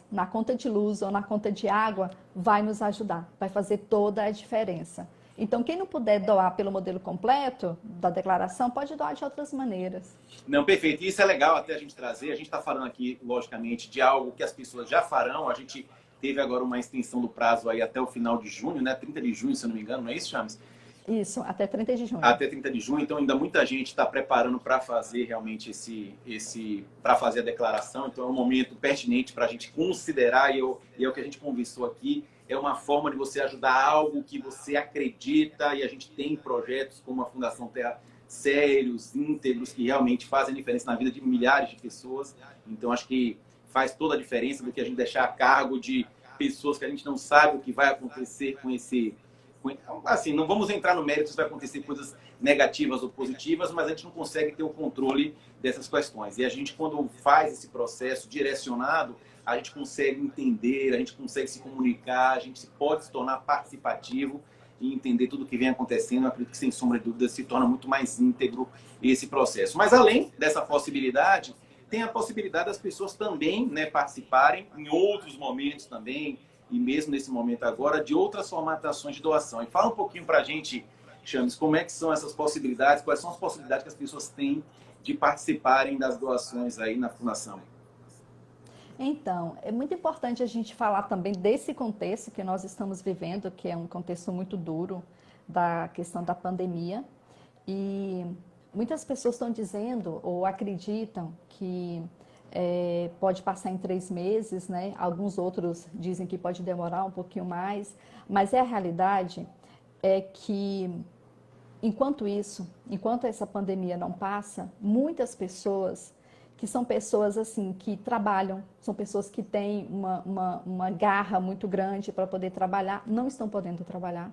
na conta de luz ou na conta de água vai nos ajudar, vai fazer toda a diferença. Então, quem não puder doar pelo modelo completo da declaração, pode doar de outras maneiras. Não, perfeito. Isso é legal até a gente trazer. A gente está falando aqui, logicamente, de algo que as pessoas já farão. A gente teve agora uma extensão do prazo aí até o final de junho, né? 30 de junho, se eu não me engano, não é isso, Chames? Isso, até 30 de junho. Até 30 de junho, então ainda muita gente está preparando para fazer realmente para fazer a declaração. Então é um momento pertinente para a gente considerar, e é o que a gente conversou aqui, é uma forma de você ajudar algo que você acredita, e a gente tem projetos como a Fundação Terra sérios, íntegros, que realmente fazem diferença na vida de milhares de pessoas. Então acho que faz toda a diferença do que a gente deixar a cargo de pessoas que a gente não sabe o que vai acontecer com esse... Assim, não vamos entrar no mérito se vai acontecer coisas negativas ou positivas, mas a gente não consegue ter o controle dessas questões. E a gente, quando faz esse processo direcionado, a gente consegue entender, a gente consegue se comunicar, a gente pode se tornar participativo e entender tudo o que vem acontecendo. Eu acredito que, sem sombra de dúvida, se torna muito mais íntegro esse processo. Mas, além dessa possibilidade, tem a possibilidade das pessoas também, né, participarem em outros momentos também, e mesmo nesse momento agora, de outras formatações de doação. E fala um pouquinho para a gente, Chames, como é que são essas possibilidades, quais são as possibilidades que as pessoas têm de participarem das doações aí na Fundação. Então, é muito importante a gente falar também desse contexto que nós estamos vivendo, que é um contexto muito duro da questão da pandemia. E muitas pessoas estão dizendo ou acreditam que pode passar em 3 meses, né? Alguns outros dizem que pode demorar um pouquinho mais, mas a realidade é que, enquanto essa pandemia não passa, muitas pessoas que são pessoas assim que trabalham, são pessoas que têm uma garra muito grande para poder trabalhar, não estão podendo trabalhar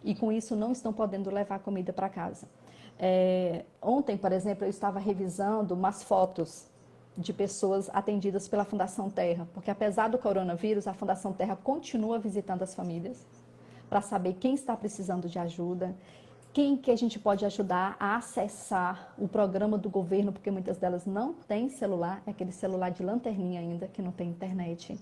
e com isso não estão podendo levar comida para casa. Ontem, por exemplo, eu estava revisando umas fotos de pessoas atendidas pela Fundação Terra, porque apesar do coronavírus, a Fundação Terra continua visitando as famílias para saber quem está precisando de ajuda, quem que a gente pode ajudar a acessar o programa do governo, porque muitas delas não têm celular, é aquele celular de lanterninha ainda, que não tem internet.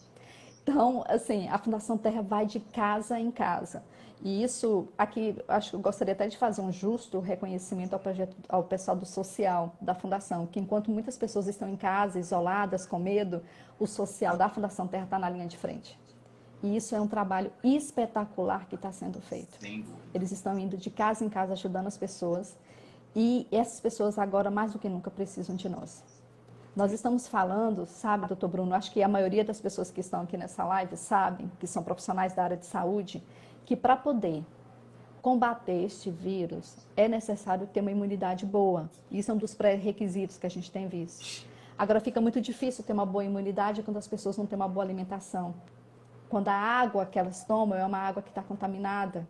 Então, assim, a Fundação Terra vai de casa em casa. E isso, aqui, acho que eu gostaria até de fazer um justo reconhecimento ao pessoal do social da Fundação, que enquanto muitas pessoas estão em casa, isoladas, com medo, o social da Fundação Terra está na linha de frente. E isso é um trabalho espetacular que está sendo feito. Eles estão indo de casa em casa ajudando as pessoas. E essas pessoas agora, mais do que nunca, precisam de nós. Nós estamos falando, sabe, doutor Bruno, acho que a maioria das pessoas que estão aqui nessa live sabem, que são profissionais da área de saúde, que para poder combater este vírus é necessário ter uma imunidade boa. Isso é um dos pré-requisitos que a gente tem visto. Agora, fica muito difícil ter uma boa imunidade quando as pessoas não têm uma boa alimentação. Quando a água que elas tomam é uma água que está contaminada.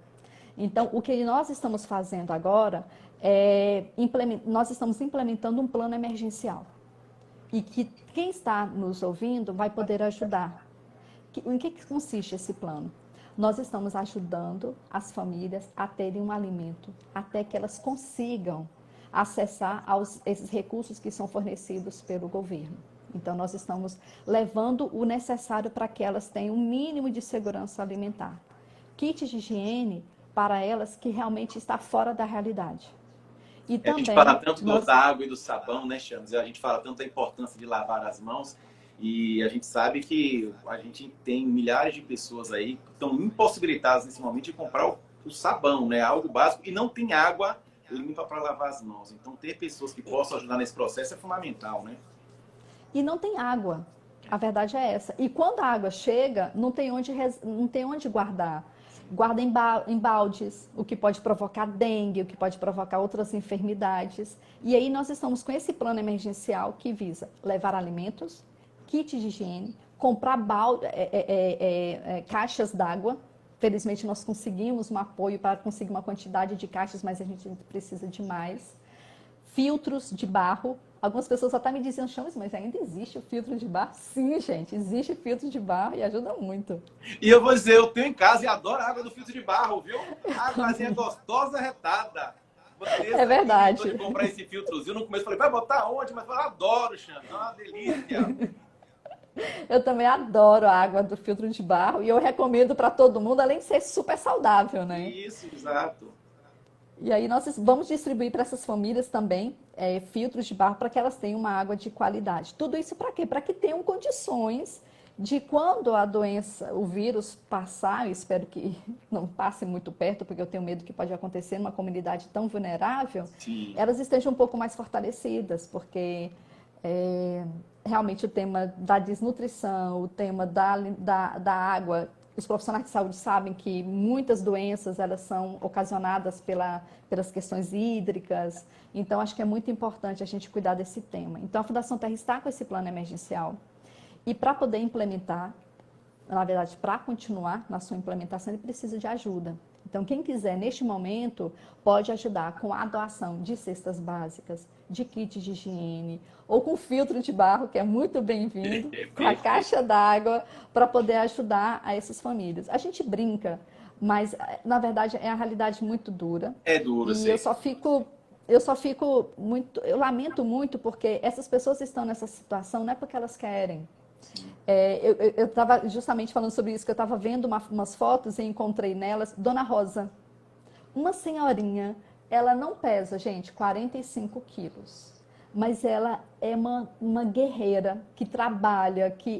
Então, o que nós estamos fazendo agora nós estamos implementando um plano emergencial. E que quem está nos ouvindo vai poder ajudar. Em que consiste esse plano? Nós estamos ajudando as famílias a terem um alimento, até que elas consigam acessar esses recursos que são fornecidos pelo governo. Então, nós estamos levando o necessário para que elas tenham um mínimo de segurança alimentar. Kit de higiene para elas que realmente está fora da realidade. E também, a gente fala tanto da água e do sabão, né, Chames? A gente fala tanto da importância de lavar as mãos e a gente sabe que a gente tem milhares de pessoas aí que estão impossibilitadas nesse momento de comprar o sabão, né? Algo básico, e não tem água limpa para lavar as mãos. Então, ter pessoas que possam ajudar nesse processo é fundamental, né? E não tem água. A verdade é essa. E quando a água chega, não tem onde guardar. Guarda em baldes, o que pode provocar dengue, o que pode provocar outras enfermidades. E aí nós estamos com esse plano emergencial que visa levar alimentos, kit de higiene, comprar caixas d'água. Felizmente nós conseguimos um apoio para conseguir uma quantidade de caixas, mas a gente precisa de mais. Filtros de barro, Algumas pessoas até me diziam, Chames, mas ainda existe o filtro de barro? Sim, gente, existe filtro de barro e ajuda muito. E eu vou dizer, eu tenho em casa e adoro a água do filtro de barro, viu? A águazinha Também. gostosa, retada. É Vanessa que inventou de verdade. comprar esse filtrozinho. No começo eu falei, vai botar onde? Mas eu falei, adoro, Xana, é uma delícia. Eu também adoro a água do filtro de barro e eu recomendo para todo mundo, além de ser super saudável, né? Isso, exato. E aí nós vamos distribuir para essas famílias também filtros de barro para que elas tenham uma água de qualidade. Tudo isso para quê? Para que tenham condições de quando a doença, o vírus passar, eu espero que não passe muito perto, porque eu tenho medo que pode acontecer numa comunidade tão vulnerável, Sim. elas estejam um pouco mais fortalecidas, porque é, realmente o tema da desnutrição, o tema da água, os profissionais de saúde sabem que muitas doenças elas são ocasionadas pelas questões hídricas, então acho que é muito importante a gente cuidar desse tema. Então a Fundação Terra está com esse plano emergencial e para poder implementar, na verdade, para continuar na sua implementação, ele precisa de ajuda. Então, quem quiser, neste momento, pode ajudar com a doação de cestas básicas, de kits de higiene, ou com filtro de barro, que é muito bem-vindo, com a caixa d'água, para poder ajudar a essas famílias. A gente brinca, mas, na verdade, é a realidade muito dura. É duro, E sei. eu lamento muito, porque essas pessoas estão nessa situação não é porque elas querem. Eu estava justamente falando sobre isso, que eu estava vendo umas fotos e encontrei nelas Dona Rosa, uma senhorinha, ela não pesa, gente, 45 quilos, mas ela é uma guerreira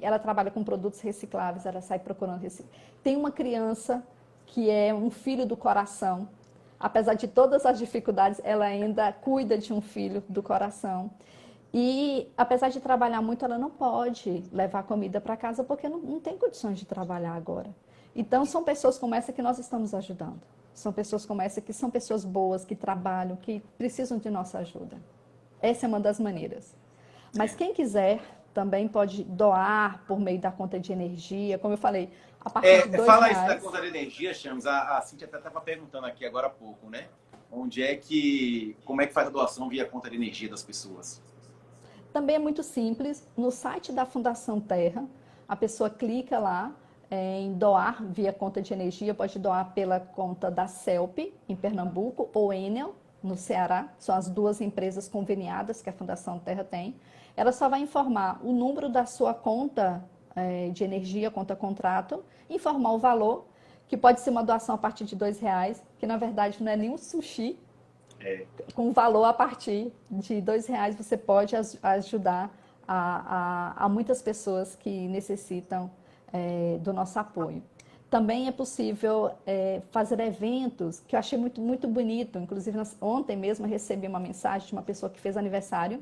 ela trabalha com produtos recicláveis, ela sai procurando reciclar. Tem uma criança que é um filho do coração, apesar de todas as dificuldades, ela ainda cuida de um filho do coração. E, apesar de trabalhar muito, ela não pode levar comida para casa porque não tem condições de trabalhar agora. Então, são pessoas como essa que nós estamos ajudando. São pessoas como essa que são pessoas boas, que trabalham, que precisam de nossa ajuda. Essa é uma das maneiras. Mas quem quiser também pode doar por meio da conta de energia. Como eu falei, a partir de Fala isso da R$ 2. conta de energia, Chames. A Cíntia até estava perguntando aqui agora há pouco, né? Como é que faz a doação via conta de energia das pessoas? Também é muito simples. No site da Fundação Terra, a pessoa clica lá em doar via conta de energia, pode doar pela conta da CELP, em Pernambuco, ou Enel, no Ceará. São as duas empresas conveniadas que a Fundação Terra tem. Ela só vai informar o número da sua conta de energia, conta contrato, informar o valor, que pode ser uma doação a partir de R$ 2, que na verdade não é nem um sushi. Com valor a partir de R$ 2, você pode ajudar a muitas pessoas que necessitam do nosso apoio. Também é possível fazer eventos, que eu achei muito, muito bonito. Inclusive, ontem mesmo eu recebi uma mensagem de uma pessoa que fez aniversário.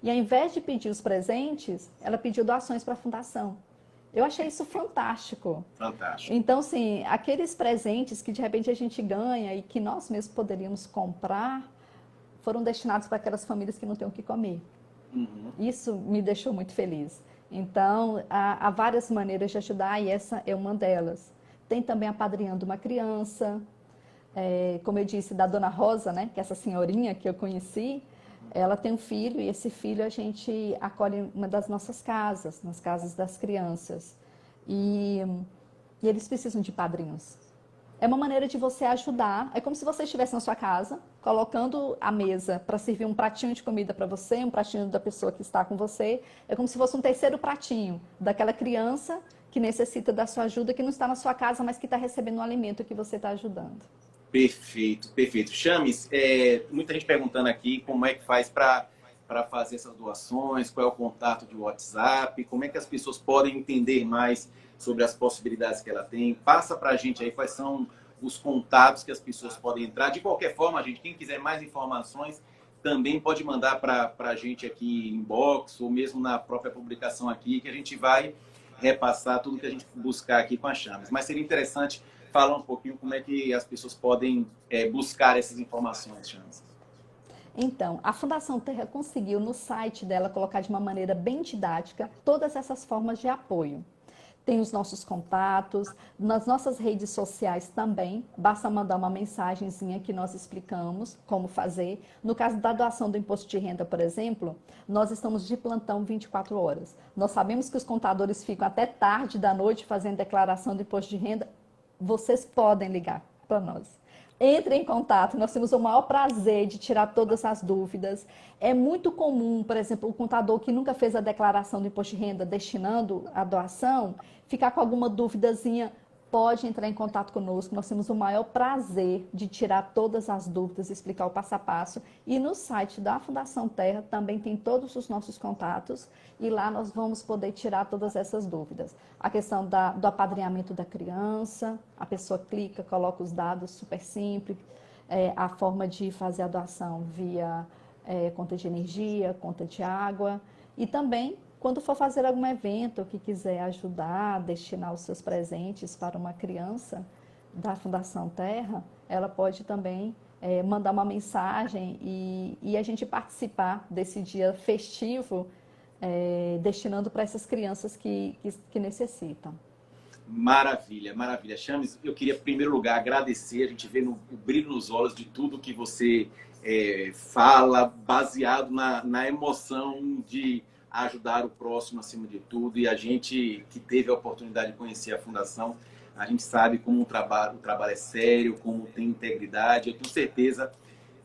E ao invés de pedir os presentes, ela pediu doações para a fundação. Eu achei isso fantástico. Fantástico. Então, assim, aqueles presentes que de repente a gente ganha e que nós mesmos poderíamos comprar, foram destinados para aquelas famílias que não têm o que comer. Uhum. Isso me deixou muito feliz. Então, há várias maneiras de ajudar e essa é uma delas. Tem também apadrinhando uma criança, como eu disse, da Dona Rosa, né, que é essa senhorinha que eu conheci, ela tem um filho e esse filho a gente acolhe em uma das nossas casas, nas casas das crianças. E eles precisam de padrinhos. É uma maneira de você ajudar. É como se você estivesse na sua casa, colocando a mesa para servir um pratinho de comida para você, um pratinho da pessoa que está com você. É como se fosse um terceiro pratinho daquela criança que necessita da sua ajuda, que não está na sua casa, mas que está recebendo um alimento que você está ajudando. Perfeito, perfeito. Chames, muita gente perguntando aqui como é que faz para fazer essas doações, qual é o contato de WhatsApp, como é que as pessoas podem entender mais sobre as possibilidades que ela tem. Passa para a gente aí quais são os contatos que as pessoas podem entrar. De qualquer forma, gente, quem quiser mais informações, também pode mandar para a gente aqui em inbox ou mesmo na própria publicação aqui, que a gente vai repassar tudo que a gente buscar aqui com a Chames. Mas seria interessante falar um pouquinho como é que as pessoas podem buscar essas informações, Chames. Então, a Fundação Terra conseguiu no site dela colocar de uma maneira bem didática todas essas formas de apoio. tem os nossos contatos, nas nossas redes sociais também, basta mandar uma mensagenzinha que nós explicamos como fazer. No caso da doação do imposto de renda, por exemplo, nós estamos de plantão 24 horas. Nós sabemos que os contadores ficam até tarde da noite fazendo declaração do imposto de renda. Vocês podem ligar para nós. Entre em contato, nós temos o maior prazer de tirar todas as dúvidas. É muito comum, por exemplo, o contador que nunca fez a declaração do imposto de renda destinando a doação, ficar com alguma duvidazinha, pode entrar em contato conosco. Nós temos o maior prazer de tirar todas as dúvidas, explicar o passo a passo. E no site da Fundação Terra também tem todos os nossos contatos e lá nós vamos poder tirar todas essas dúvidas. A questão do apadrinhamento da criança, a pessoa clica, coloca os dados, super simples. A forma de fazer a doação via conta de energia, conta de água e também quando for fazer algum evento que quiser ajudar, destinar os seus presentes para uma criança da Fundação Terra, ela pode também mandar uma mensagem e a gente participar desse dia festivo, destinando para essas crianças que necessitam. Maravilha, maravilha. Chames, eu queria, em primeiro lugar, agradecer. A gente vê o brilho nos olhos de tudo que você fala, baseado na emoção de ajudar o próximo acima de tudo. E a gente que teve a oportunidade de conhecer a Fundação, a gente sabe como o trabalho é sério, como tem integridade. Eu tenho certeza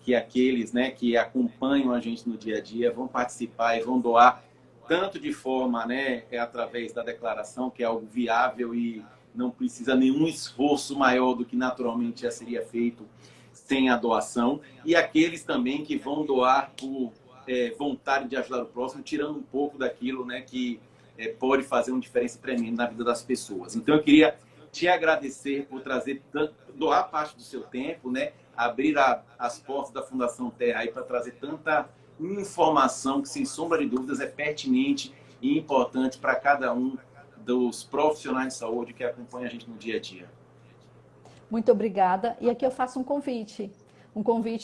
que aqueles, né, que acompanham a gente no dia a dia vão participar e vão doar, tanto de forma, né, através da declaração, que é algo viável e não precisa nenhum esforço maior do que naturalmente já seria feito sem a doação, e aqueles também que vão doar por vontade de ajudar o próximo, tirando um pouco daquilo, né, que pode fazer uma diferença tremenda na vida das pessoas. Então eu queria te agradecer por doar parte do seu tempo, né, abrir as portas da Fundação Terra aí para trazer tanta informação que, sem sombra de dúvidas, é pertinente e importante para cada um dos profissionais de saúde que acompanham a gente no dia a dia. Muito obrigada. E aqui eu faço um convite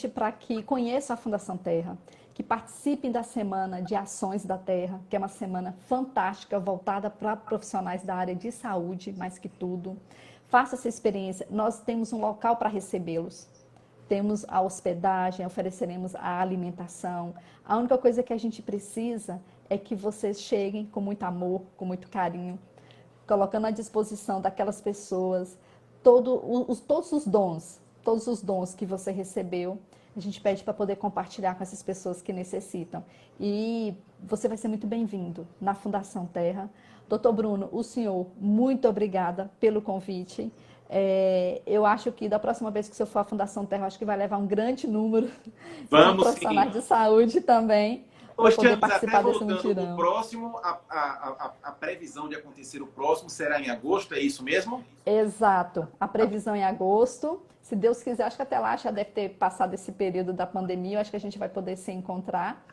para que conheçam a Fundação Terra, que participem da Semana de Ações da Terra, que é uma semana fantástica, voltada para profissionais da área de saúde, mais que tudo. Faça essa experiência. Nós temos um local para recebê-los. Temos a hospedagem, ofereceremos a alimentação. A única coisa que a gente precisa é que vocês cheguem com muito amor, com muito carinho, colocando à disposição daquelas pessoas todos os dons que você recebeu. A gente pede para poder compartilhar com essas pessoas que necessitam. E você vai ser muito bem-vindo na Fundação Terra. Doutor Bruno, o senhor, muito obrigada pelo convite. Eu acho que da próxima vez que o senhor for à Fundação Terra, acho que vai levar um grande número de profissionais de saúde também. Poder participar desse mutirão. O próximo, a previsão de acontecer o próximo será em agosto, é isso mesmo? Exato, a previsão em agosto. Se Deus quiser, acho que até lá já deve ter passado esse período da pandemia, eu acho que a gente vai poder se encontrar.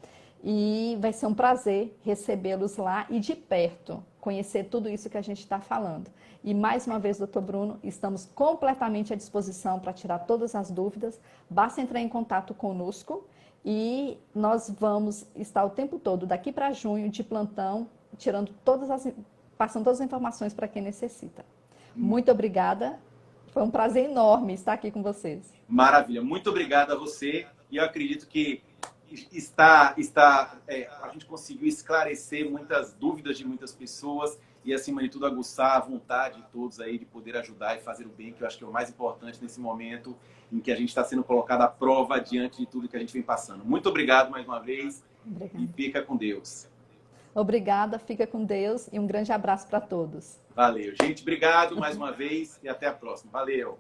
E vai ser um prazer recebê-los lá e de perto, conhecer tudo isso que a gente está falando. E mais uma vez, doutor Bruno, estamos completamente à disposição para tirar todas as dúvidas. Basta entrar em contato conosco e nós vamos estar o tempo todo, daqui para junho, de plantão, passando todas as informações para quem necessita. Muito obrigada. Foi um prazer enorme estar aqui com vocês. Maravilha. Muito obrigado a você. E eu acredito que a gente conseguiu esclarecer muitas dúvidas de muitas pessoas e, acima de tudo, aguçar a vontade de todos aí de poder ajudar e fazer o bem, que eu acho que é o mais importante nesse momento em que a gente está sendo colocado à prova diante de tudo que a gente vem passando. Muito obrigado mais uma vez. Obrigada. E fica com Deus. Obrigada, fica com Deus e um grande abraço para todos. Valeu, gente. Obrigado mais uma vez e até a próxima. Valeu.